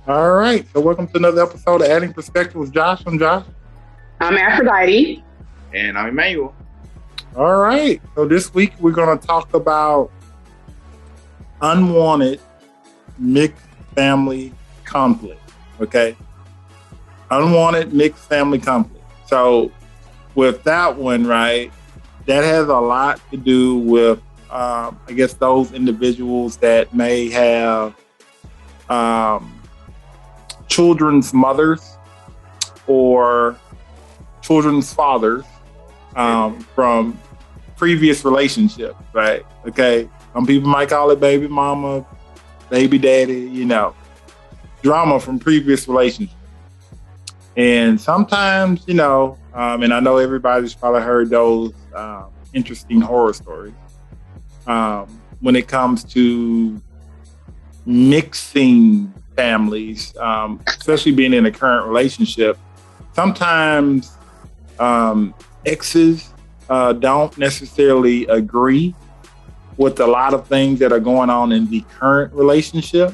All right. So welcome to another episode of Adding Perspective with Josh. I'm Josh. I'm Aphrodite. And I'm Emmanuel. All right. So this week we're going to talk about unwanted mixed family conflict. Okay. Unwanted mixed family conflict. So with that one, right, that has a lot to do with, I guess, those individuals that may have children's mothers or children's fathers from previous relationships, right? Okay. Some people might call it baby mama, baby daddy, drama from previous relationships. And sometimes, and I know everybody's probably heard those interesting horror stories when it comes to mixing families, especially being in a current relationship. Sometimes exes don't necessarily agree with a lot of things that are going on in the current relationship.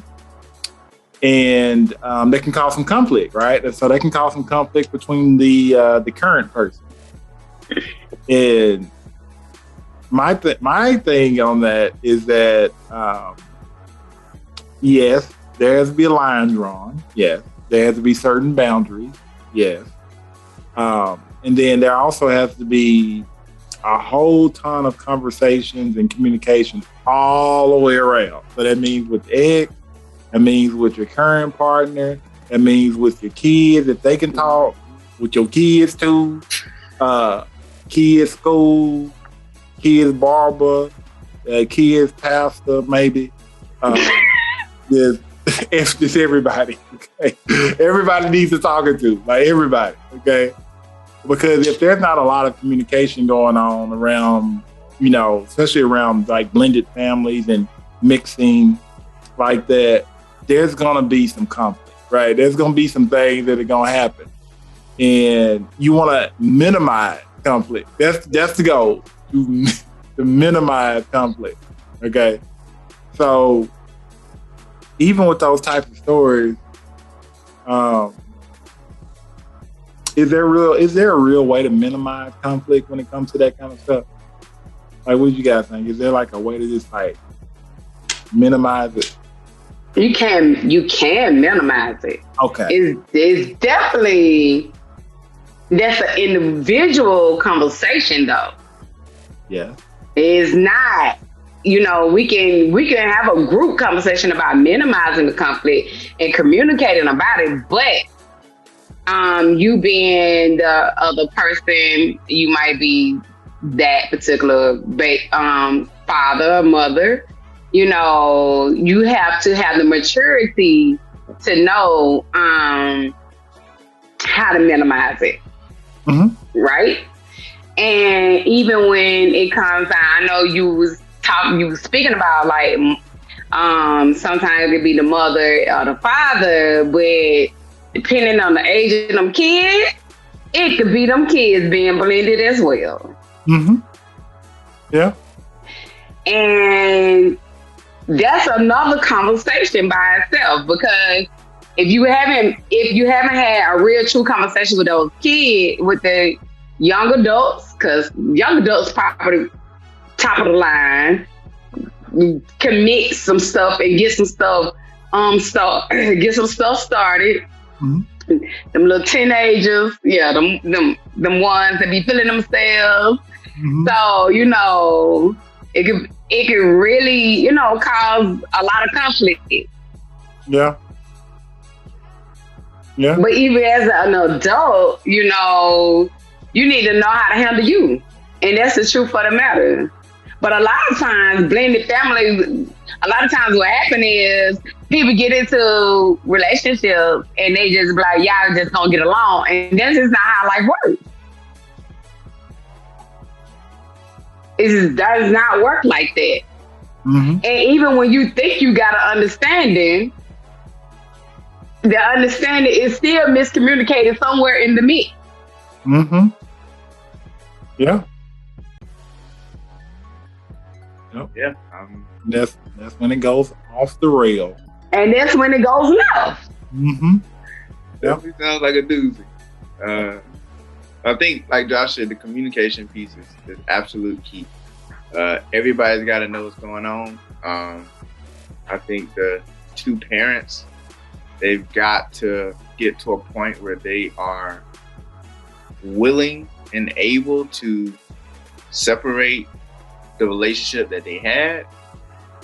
And they can cause some conflict, right? And so they can cause some conflict between the current person. And my thing on that is that, yes, there has to be a line drawn. Yes. There has to be certain boundaries. Yes. And then there also has to be a whole ton of conversations and communication all the way around. So that means with the ex, that means with your current partner, that means with your kids, if they can talk, with your kids too, kids school, kids barber, kids pastor, maybe. It's just everybody, okay? Everybody needs to talking to, like everybody, okay? Because if there's not a lot of communication going on around, especially around like blended families and mixing like that, there's going to be some conflict, right? There's going to be some things that are going to happen. And you want to minimize conflict. That's the goal, to minimize conflict, okay? So even with those types of stories, is there a real way to minimize conflict when it comes to that kind of stuff? Like, what do you guys think? Is there like a way to just like minimize it? You can minimize it. Okay. It's definitely, that's an individual conversation though. Yeah. It's not, we can have a group conversation about minimizing the conflict and communicating about it, but you being the other person, you might be that particular father or mother, you have to have the maturity to know how to minimize it. Mm-hmm. Right? And even when it comes down, I know you was speaking about like sometimes it be the mother or the father, but depending on the age of them kids, it could be them kids being blended as well. Mm-hmm. Yeah. And that's another conversation by itself, because if you haven't had a real true conversation with those kids, with the young adults, because young adults probably top of the line, can mix some stuff and get some stuff started. Mm-hmm. Them little teenagers, them ones that be feeling themselves. Mm-hmm. So, it could really, cause a lot of conflict. Yeah. Yeah. But even as an adult, you need to know how to handle you. And that's the truth of the matter. But a lot of times, blended families, what happens is people get into relationships and they just be like, y'all just gonna get along. And that's just not how life works. It just does not work like that. Mm-hmm. And even when you think you got an understanding, the understanding is still miscommunicated somewhere in the mix. Mm-hmm. Yeah. Yep. Yeah. That's when it goes off the rail. And that's when it goes left. Mm-hmm. Definitely sounds like a doozy. I think, like Josh said, the communication piece is absolute key. Everybody's got to know what's going on. I think the two parents, they've got to get to a point where they are willing and able to separate the relationship that they had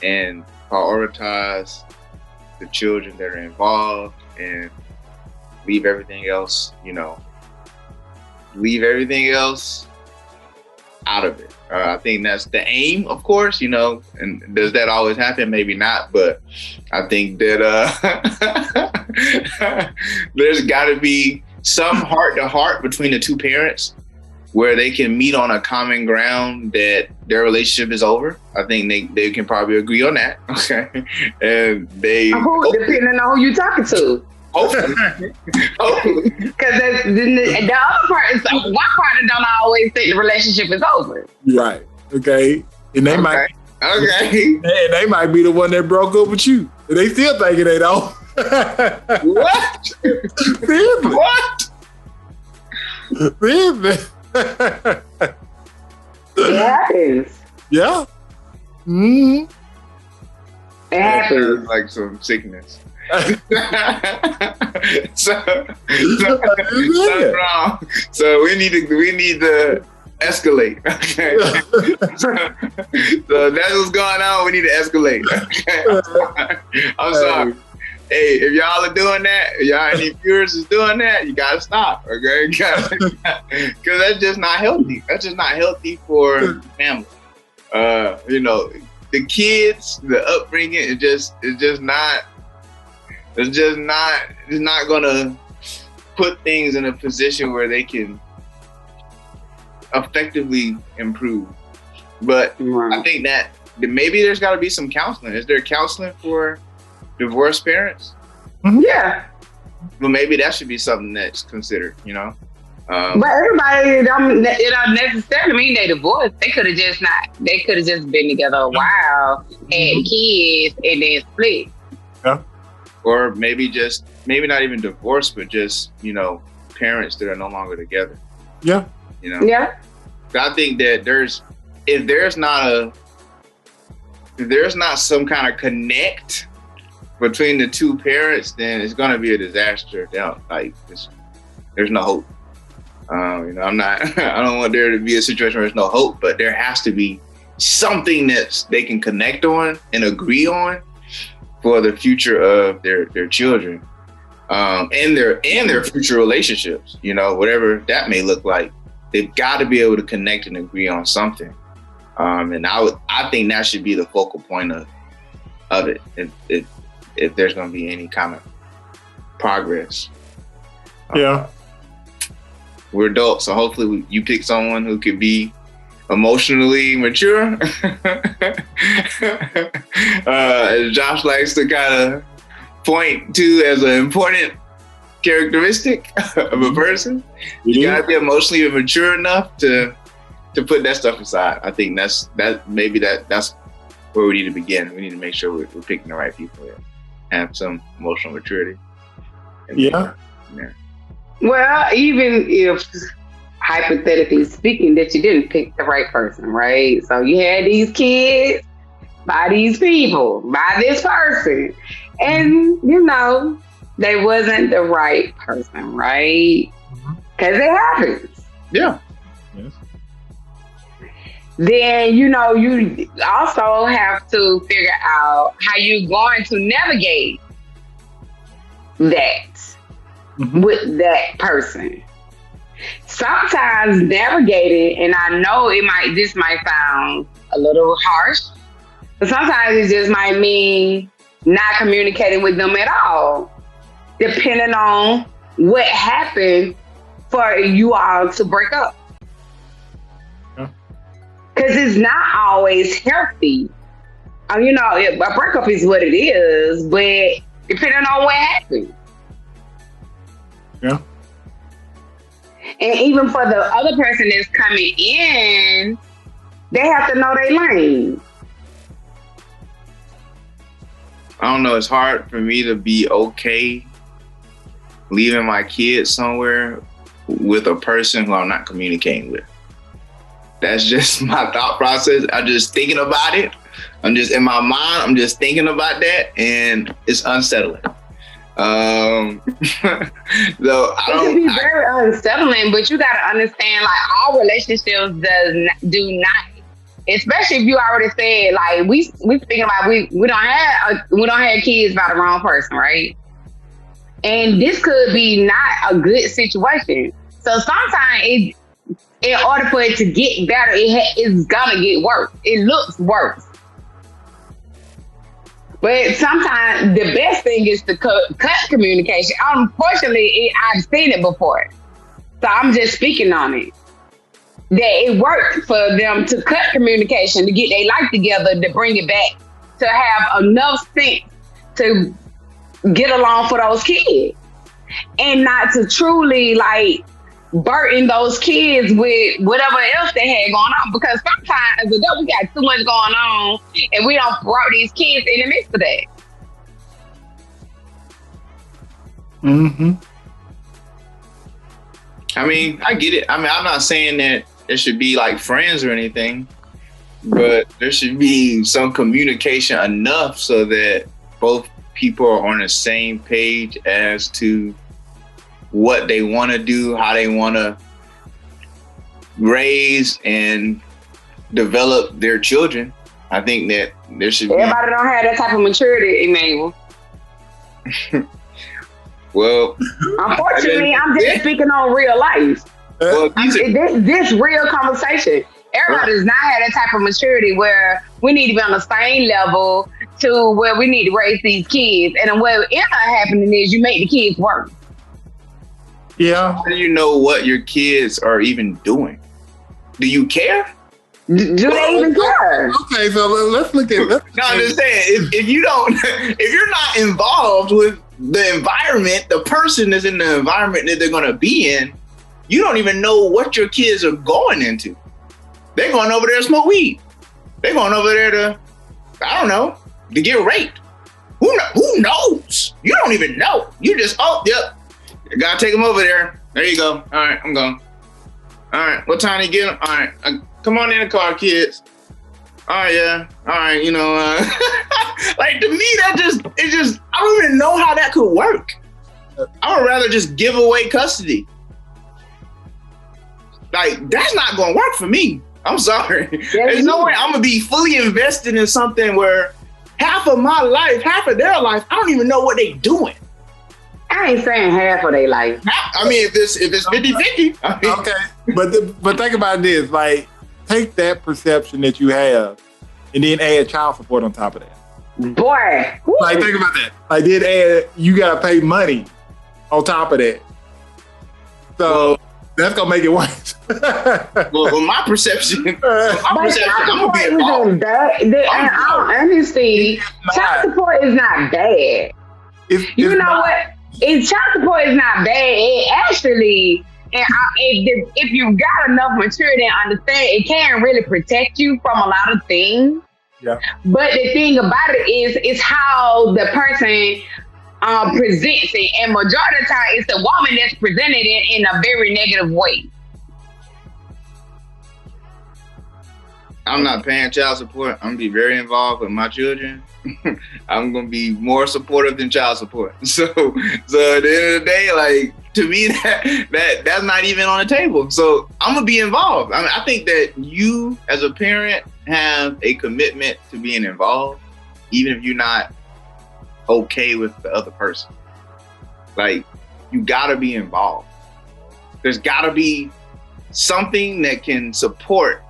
and prioritize the children that are involved and leave everything else, out of it. I think that's the aim, of course, and does that always happen? Maybe not, but I think that there's got to be some heart-to-heart between the two parents where they can meet on a common ground that their relationship is over. I think they can probably agree on that. Okay. And depending on who you're talking to. Hopefully. Because the other part is one partner don't always think the relationship is over. Right. Okay. And they might be the one that broke up with you. And they still thinking they don't. What? What? It happens. Yeah. Mm-hmm. It happens. Like some sickness. Something's wrong. So we need to escalate. Okay. So that's what's going on. We need to escalate. Okay. I'm sorry. Hey, if y'all are doing that, if y'all any viewers is doing that, you gotta stop. Okay, because that's just not healthy. That's just not healthy for the family. The kids, the upbringing is just not. It's not gonna put things in a position where they can effectively improve. But I think that maybe there's got to be some counseling. Is there counseling for divorced parents? Yeah. Well, maybe that should be something that's considered. But everybody, it don't necessarily mean they divorced. They could have just been together a while, had kids, and then split. Yeah. Or maybe not even divorced, but just, parents that are no longer together. Yeah. Yeah. I think that if there's not some kind of connect between the two parents, then it's going to be a disaster. There's no hope. I don't want there to be a situation where there's no hope, but there has to be something that they can connect on and agree on for the future of their children, and their future relationships, whatever that may look like. They've got to be able to connect and agree on something. And I think that should be the focal point of it if there's going to be any kind of progress. Yeah. We're adults, so hopefully you pick someone who could be emotionally mature. As Josh likes to kind of point to as an important characteristic of a person. You gotta be emotionally mature enough to put that stuff aside. I think that's where we need to begin. We need to make sure we're picking the right people that have some emotional maturity. Yeah. Well, even if hypothetically speaking that you didn't pick the right person, right? So you had these kids by these people, by this person, and they wasn't the right person, right? Because it happens. Yeah. Yes. Then, you also have to figure out how you're going to navigate that with that person. Sometimes navigating, and I know this might sound a little harsh, but sometimes it just might mean not communicating with them at all, depending on what happened for you all to break up. Because it's not always healthy. A breakup is what it is, but depending on what happened. Yeah. And even for the other person that's coming in, they have to know their lane. I don't know. It's hard for me to be okay leaving my kids somewhere with a person who I'm not communicating with. That's just my thought process. I'm just thinking about it. I'm just in my mind. I'm just thinking about that, and it's unsettling. So it can be very unsettling, but you got to understand, like, all relationships do not, especially if you already said, like, we speaking about we don't have kids by the wrong person, right? And this could be not a good situation. So sometimes in order for it to get better, it's gonna get worse. It looks worse. But sometimes the best thing is to cut communication. Unfortunately, I've seen it before. So I'm just speaking on it. That it worked for them to cut communication, to get their life together, to bring it back, to have enough sense to get along for those kids. And not to truly, like, burden those kids with whatever else they had going on, because sometimes as adults we got too much going on and we don't brought these kids in the midst of that. Mm-hmm. I mean, I get it. I mean, I'm not saying that it should be like friends or anything, but there should be some communication enough so that both people are on the same page as to what they want to do, how they want to raise and develop their children. I think that there should Everybody don't have that type of maturity, Emmanuel. Well, unfortunately, I'm just speaking on real life. Well, this real conversation. Everybody does not have that type of maturity where we need to be on the same level to where we need to raise these kids. And what ends up happening is you make the kids work. Yeah. How do you know what your kids are even doing? Do you care? Do they even care? Okay, so let's look at. No, I'm just saying, if you're not involved with the environment, the person that's in the environment that they're going to be in, you don't even know what your kids are going into. They're going over there to smoke weed. They're going over there to, I don't know, to get raped. Who knows? You don't even know. You just, yep. You gotta take them over there. There you go. All right, I'm going. All right, what time you get them? All right, come on in the car, kids. All right, yeah. All right, you know, like, to me, it just, I don't even know how that could work. I would rather just give away custody. Like, that's not gonna work for me. I'm sorry. There's no way I'm gonna be fully invested in something where half of my life, half of their life, I don't even know what they're doing. I ain't saying half of their life. I mean, if it's 50-50. I mean, okay, but think about this. Like, take that perception that you have, and then add child support on top of that. Boy, like, think about that. Like, then add, you gotta pay money on top of that. So that's gonna make it worse. well, my perception, I'm gonna be involved. Honestly, child support is not bad. You know what? Child support is not bad. It actually, if you got enough maturity and understand, it can really protect you from a lot of things. Yeah. But the thing about it is how the person presents it, and majority of the time, it's the woman that's presented it in a very negative way. I'm not paying child support. I'm gonna be very involved with my children. I'm gonna be more supportive than child support. So at the end of the day, like, to me, that's not even on the table. So I'm gonna be involved. I mean, I think that you, as a parent, have a commitment to being involved, even if you're not okay with the other person. Like, you gotta be involved. There's gotta be something that can support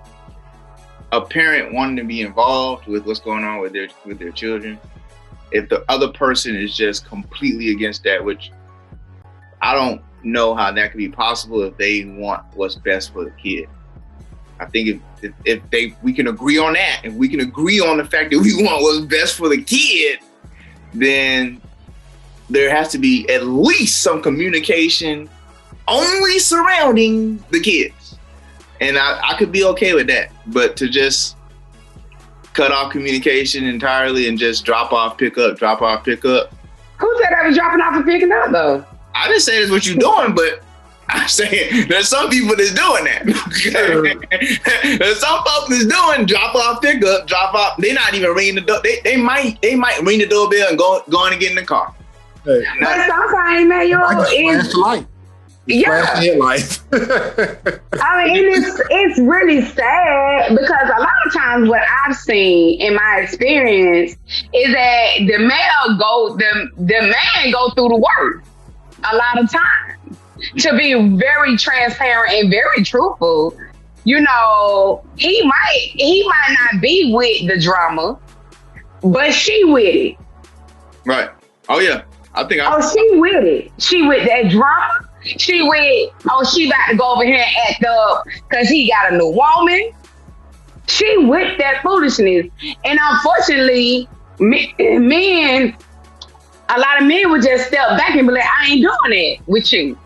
a parent wanting to be involved with what's going on with their children. If the other person is just completely against that, which I don't know how that could be possible if they want what's best for the kid. I think if we can agree on that, if we can agree on the fact that we want what's best for the kid, then there has to be at least some communication only surrounding the kids. And I could be okay with that. But to just cut off communication entirely and just drop off, pick up. Who said I was dropping off and picking up, though? I didn't say that's what you're doing, but I'm saying there's some people that's doing that. There's some folks that's doing drop off, pick up, drop off. They're not even ringing the door. They might ring the doorbell and go in and get in the car. Hey. But sometimes, man, flash the light. Yeah. Headlights. I mean, it's really sad because a lot of times what I've seen in my experience is that the man go through the work a lot of times. To be very transparent and very truthful, you know, he might not be with the drama, but she with it. Right. Oh yeah. She with it. She with that drama. She with, she about to go over here and act up because he got a new woman. She with that foolishness. And unfortunately, men, a lot of men would just step back and be like, I ain't doing it with you.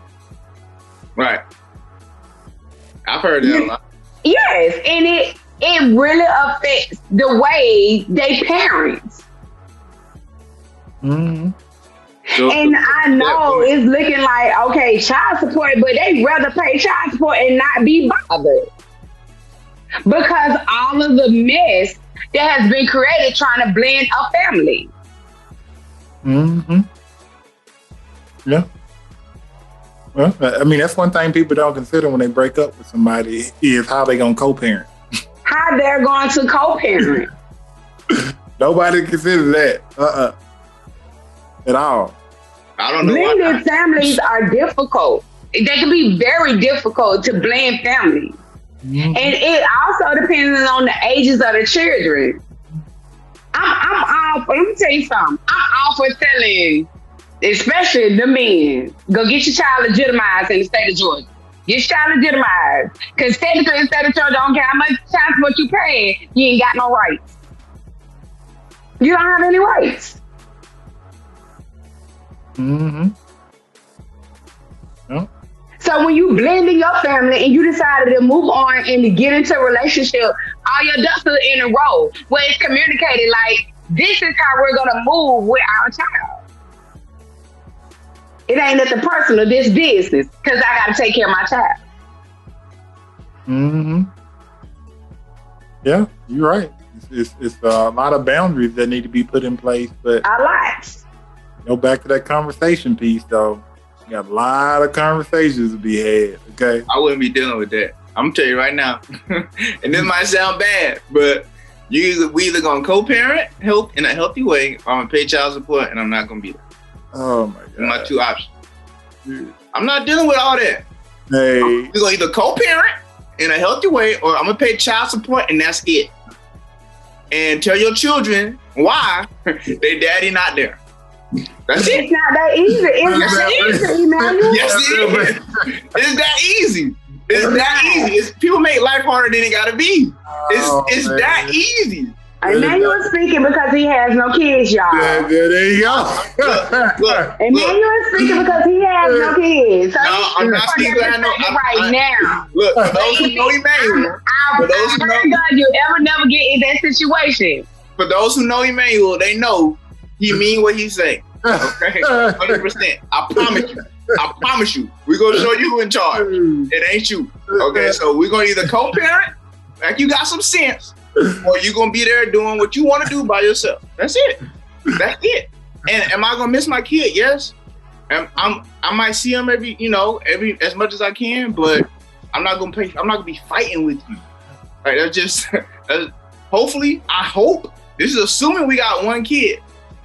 Right. I've heard that a lot. Yes, and it really affects the way they parent. Mm-hmm. And I know it's looking like, okay, child support, but they rather pay child support and not be bothered. Because all of the mess that has been created trying to blend a family. Mm-hmm. Yeah. Well, I mean, that's one thing people don't consider when they break up with somebody is how they gonna co-parent. How they're going to co-parent. Nobody considers that. At all. I don't know. Blended families are difficult. They can be very difficult to blend families. Mm-hmm. And it also depends on the ages of the children. I'm all for, let me tell you something. I'm all for telling, especially the men, go get your child legitimized in the state of Georgia. Get your child legitimized. Because technically the state of Georgia don't care how much child support you pay, you ain't got no rights. You don't have any rights. Mm-hmm. Yep. So when you blend in your family and you decided to move on and to get into a relationship, all your ducks are in a row where it's communicated like, this is how we're going to move with our child. It ain't nothing personal, this business, because I got to take care of my child. Mm-hmm. Yeah, you're right. It's a lot of boundaries that need to be put in place, but a lot. Go back to that conversation piece, though. You got a lot of conversations to be had, okay? I wouldn't be dealing with that. I'm going to tell you right now. And this might sound bad, but we either going to co-parent help in a healthy way, or I'm going to pay child support, and I'm not going to be there. Oh, my God. My two options. I'm not dealing with all that. Hey. We're going to either co-parent in a healthy way, or I'm going to pay child support, and that's it. And tell your children why their daddy not there. That's it. It's not that easy. It's not easy, Emmanuel. Yes, it is. It's that easy. It's that easy. People make life harder than it gotta be. It's that easy. Emmanuel speaking because he has no kids, y'all. Yeah, there you go. Look, Emmanuel speaking because he has no kids. So no, I'm not speaking. Now. Look, for those who know Emmanuel, for those who know, you ever never get in that situation. For those who know Emmanuel, they know he mean what he say. Okay, 100%. I promise you. I promise you. We're gonna show you who in charge. It ain't you. Okay, so we're gonna either co-parent, like you got some sense, or you gonna be there doing what you want to do by yourself. That's it. That's it. And am I gonna miss my kid? Yes. I might see him every as much as I can, but I'm not gonna be fighting with you. Like that's just. Hopefully, I hope. This is assuming we got one kid.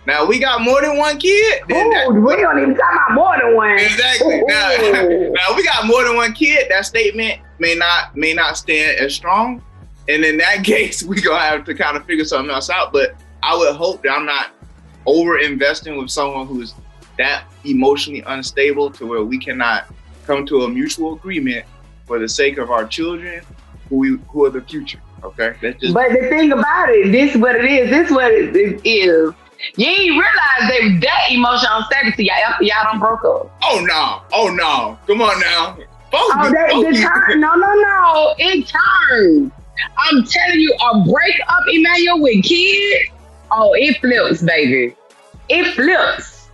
Now we got more than one kid. We don't even talk about more than one. Exactly. Now we got more than one kid. That statement may not stand as strong. And in that case, we gonna have to kind of figure something else out. But I would hope that I'm not over investing with someone who's that emotionally unstable to where we cannot come to a mutual agreement for the sake of our children, who are the future. Okay. But the thing about it, this is what it is. This is what it is. You ain't realize they that emotional unstability. Y'all done broke up. Oh no. Come on now. No. It turns. I'm telling you, a breakup, Emmanuel, with kids, it flips, baby. It flips.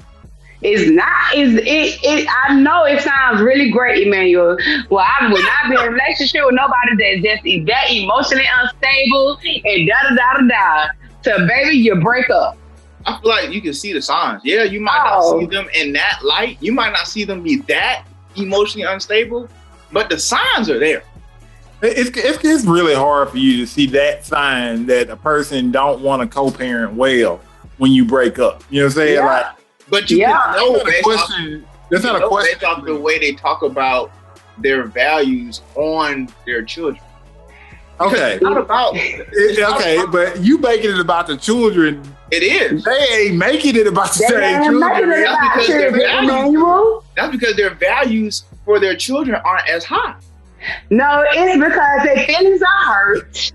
It's not. I know it sounds really great, Emmanuel. Well, I would not be in a relationship with nobody that's just that emotionally unstable and da. So, baby, you break up. I feel like you can see the signs. Yeah, you might not see them in that light. You might not see them be that emotionally unstable, but the signs are there. It's really hard for you to see that sign that a person don't want to co-parent well when you break up. You know what I'm saying? Yeah. Like, but you can know that's not a question. Based off the way they talk about their values on their children. Okay. It's not about. But you making it about the children. It is. They ain't making it about the same children. That's because their values for their children aren't as high. No, it's because their feelings are hurt.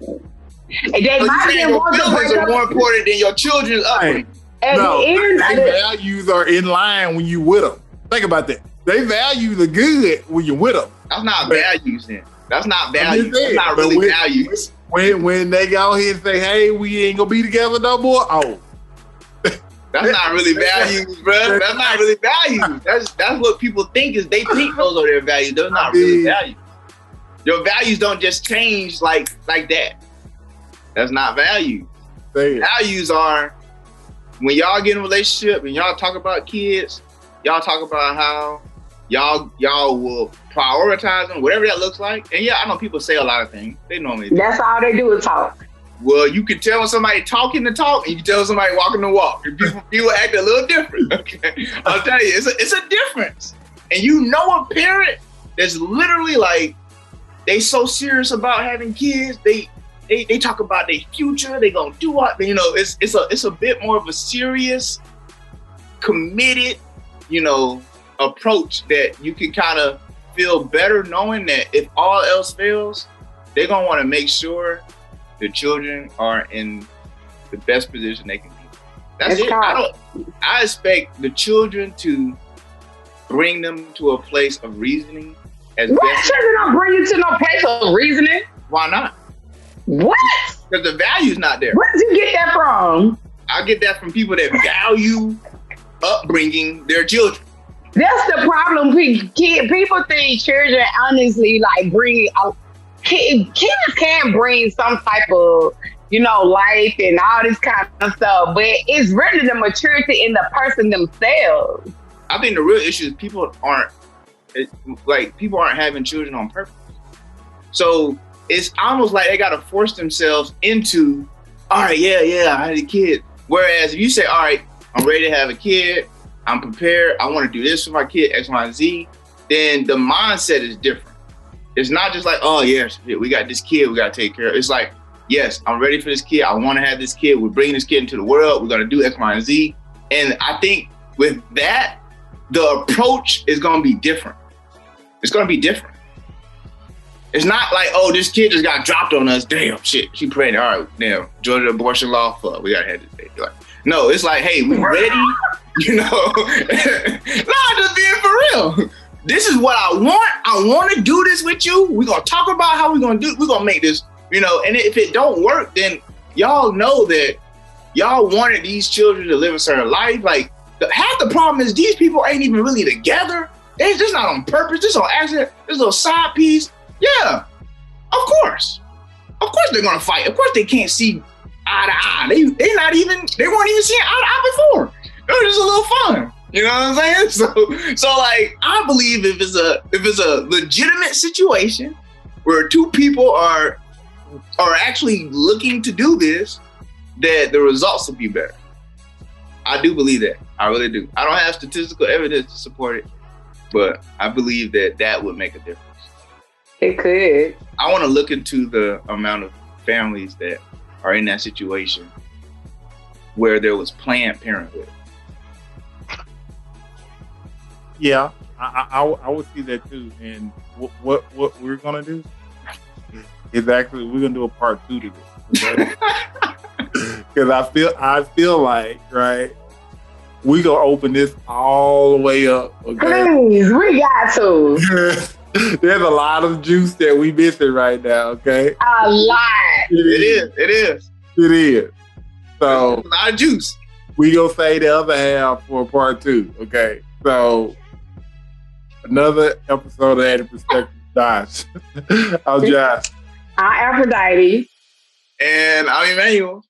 And they might get your feelings are more important than your children's upbringing. Their values are in line when you with them. Think about that. They value the good when you're with them. That's not values then. That's not values. That's not really values. When they go ahead and say, hey, we ain't gonna be together no more. Oh. That's not really values, bro. That's not really values. That's what people think is they think those are their values. Those are not really values. Your values don't just change like that. That's not values. Values are when y'all get in a relationship and y'all talk about kids, y'all talk about how y'all will prioritize them, whatever that looks like. And yeah, I know people say a lot of things. They normally do. That's all they do is talk. Well, you can tell when somebody talking the talk, and you can tell somebody walking the walk. People act a little different. Okay, I'll tell you, it's a difference. And you know, a parent that's literally like, they so serious about having kids. They talk about their future. They gonna do what, you know. It's a bit more of a serious, committed, you know, approach that you can kind of feel better knowing that if all else fails, they're gonna want to make sure the children are in the best position they can be. That's it. I expect the children to bring them to a place of reasoning. What children don't bring you to no place of reasoning? Why not? What? Because the value's not there. Where did you get that from? I get that from people that value upbringing their children. That's the problem. People think children honestly like bring kids can bring some type of, you know, life and all this kind of stuff, but it's really the maturity in the person themselves. I think the real issue is people aren't having children on purpose. So it's almost like they got to force themselves into, all right, yeah, I had a kid. Whereas if you say, all right, I'm ready to have a kid, I'm prepared, I want to do this for my kid, X, Y, and Z, then the mindset is different. It's not just like, oh, yes, we got this kid we got to take care of. It's like, yes, I'm ready for this kid. I want to have this kid. We're bringing this kid into the world. We're going to do X, Y, and Z. And I think with that, the approach is going to be different. It's going to be different. It's not like, oh, this kid just got dropped on us. Damn, shit, she pregnant. All right, damn, Georgia abortion law, fuck, we got to have this baby. Like, no, it's like, hey, we ready? You know? No, just being for real. This is what I want. I want to do this with you. We're going to talk about how we're going to do it. We're going to make this, you know, and if it don't work, then y'all know that y'all wanted these children to live a certain life. Like, half the problem is these people ain't even really together. They just not on purpose. This on accident. This little side piece. Yeah, of course. Of course they're going to fight. Of course they can't see eye to eye. They weren't even seeing eye to eye before. It was just a little fun. You know what I'm saying? So like, I believe if it's a legitimate situation where two people are actually looking to do this, that the results will be better. I do believe that. I really do. I don't have statistical evidence to support it, but I believe that would make a difference. It could. I want to look into the amount of families that are in that situation where there was Planned Parenthood. Yeah, I would see that too. And what we're gonna do is actually we're gonna do a part 2 to this, okay? Because I feel like, right, we gonna open this all the way up. Okay? Please, we got to. There's a lot of juice that we missing right now. Okay, a lot. It is. So a lot of juice. we gonna say the other half for part 2. Okay, so another episode of Added Perspective. Josh, I'm Josh. I'm Aphrodite. And I'm Emmanuel.